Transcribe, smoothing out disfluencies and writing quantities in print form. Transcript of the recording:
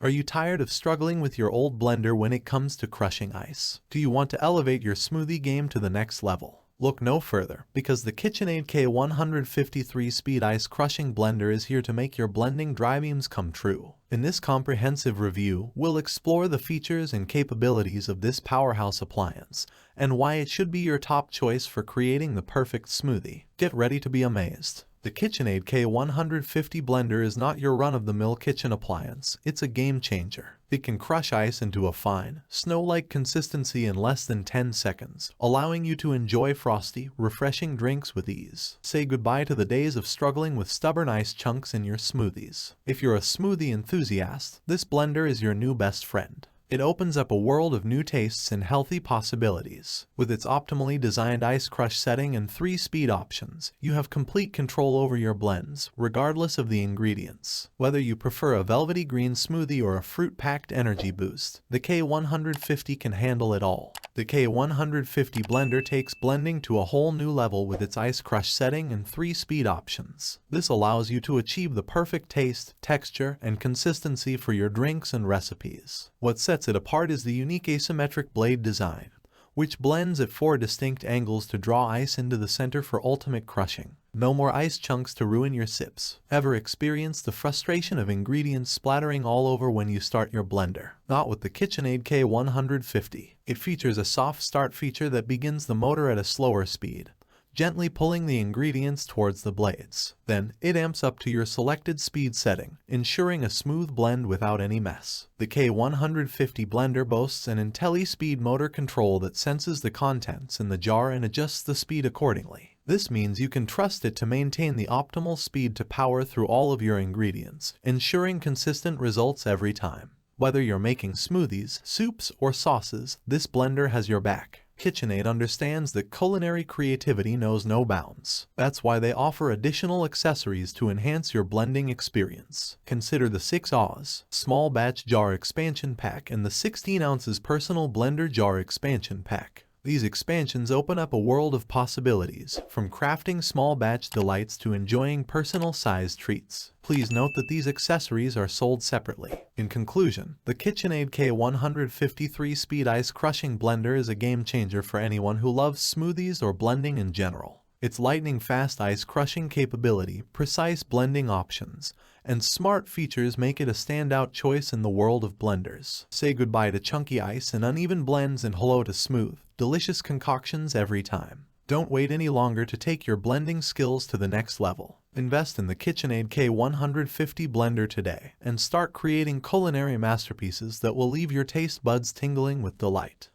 Are you tired of struggling with your old blender when it comes to crushing ice? Do you want to elevate your smoothie game to the next level? Look no further, because the Kitchenaid K150 3-speed ice crushing blender is here to make your blending dreams come true. In this comprehensive review, we'll explore the features and capabilities of this powerhouse appliance, and why it should be your top choice for creating the perfect smoothie. Get ready to be amazed. The Kitchenaid K150 blender is not your run-of-the-mill kitchen appliance, it's a game changer. It can crush ice into a fine, snow-like consistency in less than 10 seconds, allowing you to enjoy frosty, refreshing drinks with ease. Say goodbye to the days of struggling with stubborn ice chunks in your smoothies. If you're a smoothie enthusiast, this blender is your new best friend. It opens up a world of new tastes and healthy possibilities. With its optimally designed ice crush setting and 3-speed options, you have complete control over your blends, regardless of the ingredients. Whether you prefer a velvety green smoothie or a fruit-packed energy boost, the K150 can handle it all. The K150 blender takes blending to a whole new level with its ice crush setting and 3-speed options. This allows you to achieve the perfect taste, texture, and consistency for your drinks and recipes. What sets it apart is the unique asymmetric blade design, which blends at 4 distinct angles to draw ice into the center for ultimate crushing. No more ice chunks to ruin your sips. Ever experienced the frustration of ingredients splattering all over when you start your blender? Not with the Kitchenaid K150. It features a soft start feature that begins the motor at a slower speed, gently pulling the ingredients towards the blades. Then, it amps up to your selected speed setting, ensuring a smooth blend without any mess. The K150 blender boasts an IntelliSpeed motor control that senses the contents in the jar and adjusts the speed accordingly. This means you can trust it to maintain the optimal speed to power through all of your ingredients, ensuring consistent results every time. Whether you're making smoothies, soups, or sauces, this blender has your back. Kitchenaid understands that culinary creativity knows no bounds. That's why they offer additional accessories to enhance your blending experience. Consider the 6 Oz Small Batch Jar Expansion Pack and the 16 ounces Personal Blender Jar Expansion Pack. These expansions open up a world of possibilities, from crafting small batch delights to enjoying personal-sized treats. Please note that these accessories are sold separately. In conclusion, the Kitchenaid K150 3-speed ice crushing blender is a game changer for anyone who loves smoothies or blending in general. Its lightning-fast ice crushing capability, precise blending options, and smart features make it a standout choice in the world of blenders. Say goodbye to chunky ice and uneven blends and hello to smooth, delicious concoctions every time. Don't wait any longer to take your blending skills to the next level. Invest in the Kitchenaid K150 blender today and start creating culinary masterpieces that will leave your taste buds tingling with delight.